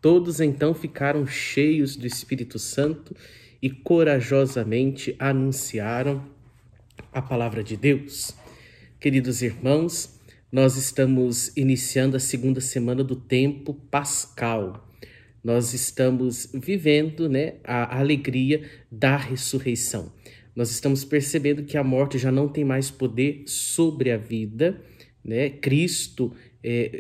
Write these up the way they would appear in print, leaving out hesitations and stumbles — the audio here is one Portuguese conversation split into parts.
Todos então ficaram cheios do Espírito Santo e corajosamente anunciaram a palavra de Deus. Queridos irmãos, nós estamos iniciando a segunda semana do tempo pascal. Nós estamos vivendo, a alegria da ressurreição. Nós estamos percebendo que a morte já não tem mais poder sobre a vida, Cristo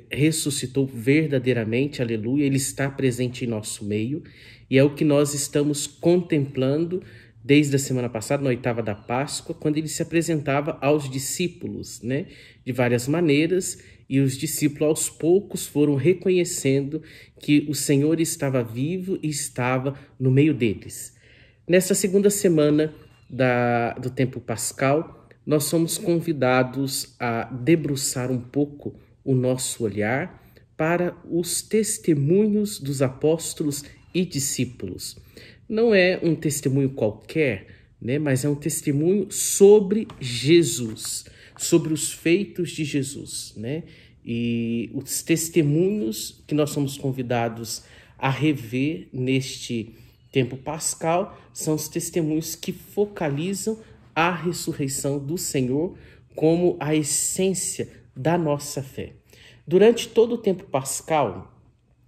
ressuscitou verdadeiramente, aleluia, Ele está presente em nosso meio, e é o que nós estamos contemplando desde a semana passada, na oitava da Páscoa, quando Ele se apresentava aos discípulos, de várias maneiras, e os discípulos aos poucos foram reconhecendo que o Senhor estava vivo e estava no meio deles. Nessa segunda semana do tempo pascal, nós somos convidados a debruçar um pouco o nosso olhar para os testemunhos dos apóstolos e discípulos. Não é um testemunho qualquer, mas é um testemunho sobre Jesus, sobre os feitos de Jesus, E os testemunhos que nós somos convidados a rever neste tempo pascal são os testemunhos que focalizam a ressurreição do Senhor como a essência da nossa fé. Durante todo o tempo pascal,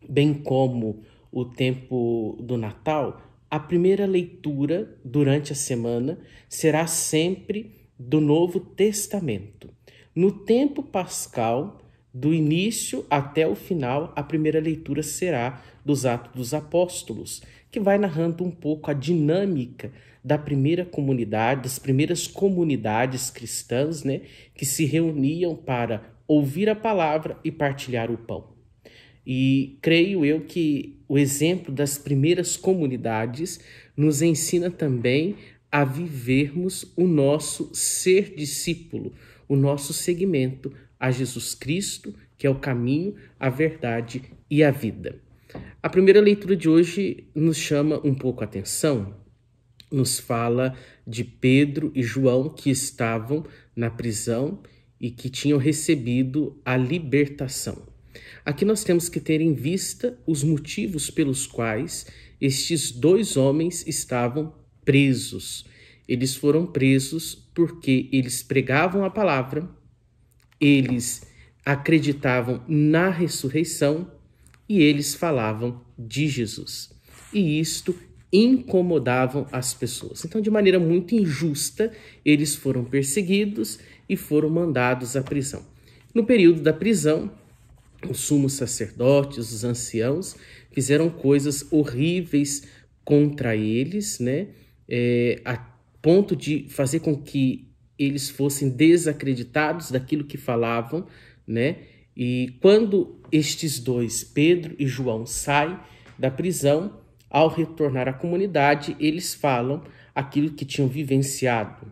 bem como o tempo do Natal, a primeira leitura durante a semana será sempre do Novo Testamento. No tempo pascal, do início até o final, a primeira leitura será dos Atos dos Apóstolos, que vai narrando um pouco a dinâmica da primeira comunidade, das primeiras comunidades cristãs, que se reuniam para ouvir a palavra e partilhar o pão. E creio eu que o exemplo das primeiras comunidades nos ensina também a vivermos o nosso ser discípulo, o nosso seguimento a Jesus Cristo, que é o caminho, a verdade e a vida. A primeira leitura de hoje nos chama um pouco a atenção, nos fala de Pedro e João que estavam na prisão e que tinham recebido a libertação. Aqui nós temos que ter em vista os motivos pelos quais estes dois homens estavam presos. Eles foram presos porque eles pregavam a palavra, eles acreditavam na ressurreição e eles falavam de Jesus. E isto incomodavam as pessoas. Então, de maneira muito injusta, eles foram perseguidos e foram mandados à prisão. No período da prisão, os sumos sacerdotes, os anciãos, fizeram coisas horríveis contra eles, a ponto de fazer com que eles fossem desacreditados daquilo que falavam, E quando estes dois, Pedro e João, saem da prisão, ao retornar à comunidade, eles falam aquilo que tinham vivenciado.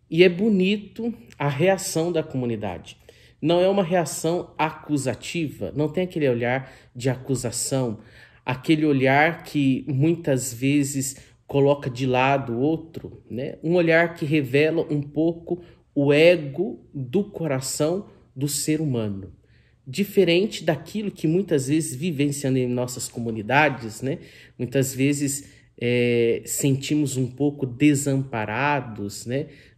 E é bonito a reação da comunidade. Não é uma reação acusativa, não tem aquele olhar de acusação, aquele olhar que muitas vezes coloca de lado o outro, Um olhar que revela um pouco o ego do coração do ser humano. Diferente daquilo que muitas vezes vivenciando em nossas comunidades, Muitas vezes sentimos um pouco desamparados,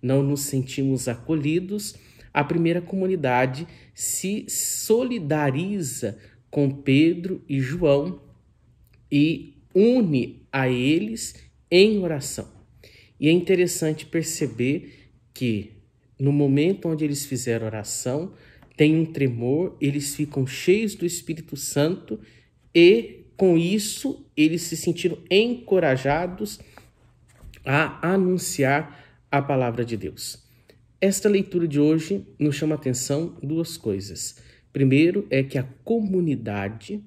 Não nos sentimos acolhidos. A primeira comunidade se solidariza com Pedro e João e une a eles em oração. E é interessante perceber que no momento onde eles fizeram oração, tem um tremor, eles ficam cheios do Espírito Santo e, com isso, eles se sentiram encorajados a anunciar a palavra de Deus. Esta leitura de hoje nos chama a atenção duas coisas. Primeiro é que a comunidade,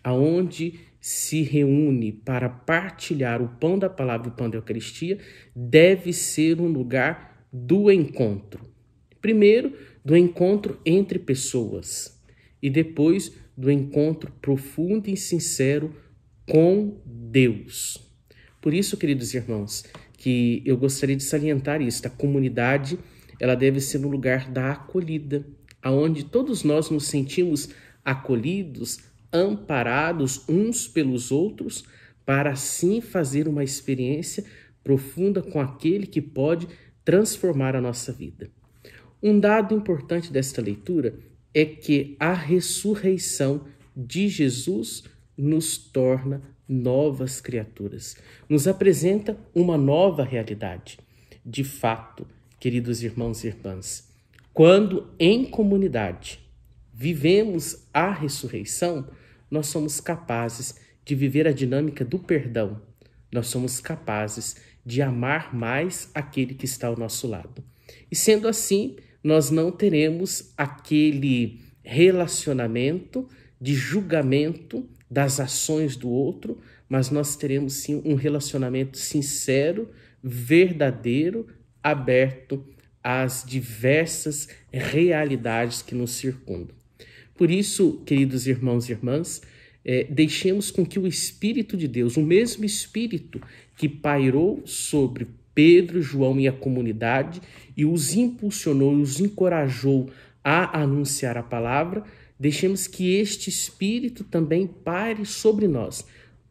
aonde se reúne para partilhar o pão da palavra e o pão da Eucaristia, deve ser um lugar do encontro. Primeiro, do encontro entre pessoas e depois do encontro profundo e sincero com Deus. Por isso, queridos irmãos, que eu gostaria de salientar isso. A comunidade, ela deve ser um lugar da acolhida, aonde todos nós nos sentimos acolhidos, amparados uns pelos outros, para assim fazer uma experiência profunda com aquele que pode transformar a nossa vida. Um dado importante desta leitura é que a ressurreição de Jesus nos torna novas criaturas, nos apresenta uma nova realidade. De fato, queridos irmãos e irmãs, quando em comunidade vivemos a ressurreição, nós somos capazes de viver a dinâmica do perdão. Nós somos capazes de amar mais aquele que está ao nosso lado. E sendo assim, nós não teremos aquele relacionamento de julgamento das ações do outro, mas nós teremos sim um relacionamento sincero, verdadeiro, aberto às diversas realidades que nos circundam. Por isso, queridos irmãos e irmãs, deixemos com que o Espírito de Deus, o mesmo Espírito que pairou sobre Pedro, João e a comunidade e os impulsionou e os encorajou a anunciar a palavra, deixemos que este Espírito também paire sobre nós,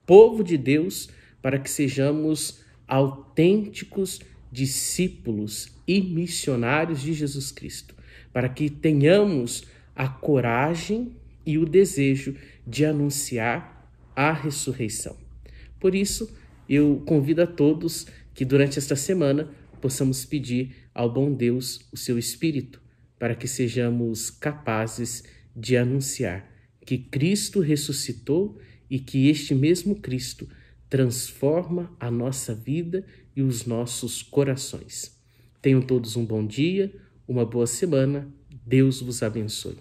povo de Deus, para que sejamos autênticos discípulos e missionários de Jesus Cristo, para que tenhamos a coragem e o desejo de anunciar a ressurreição. Por isso, eu convido a todos que durante esta semana possamos pedir ao bom Deus o seu Espírito, para que sejamos capazes de anunciar que Cristo ressuscitou e que este mesmo Cristo transforma a nossa vida e os nossos corações. Tenham todos um bom dia, uma boa semana. Deus vos abençoe.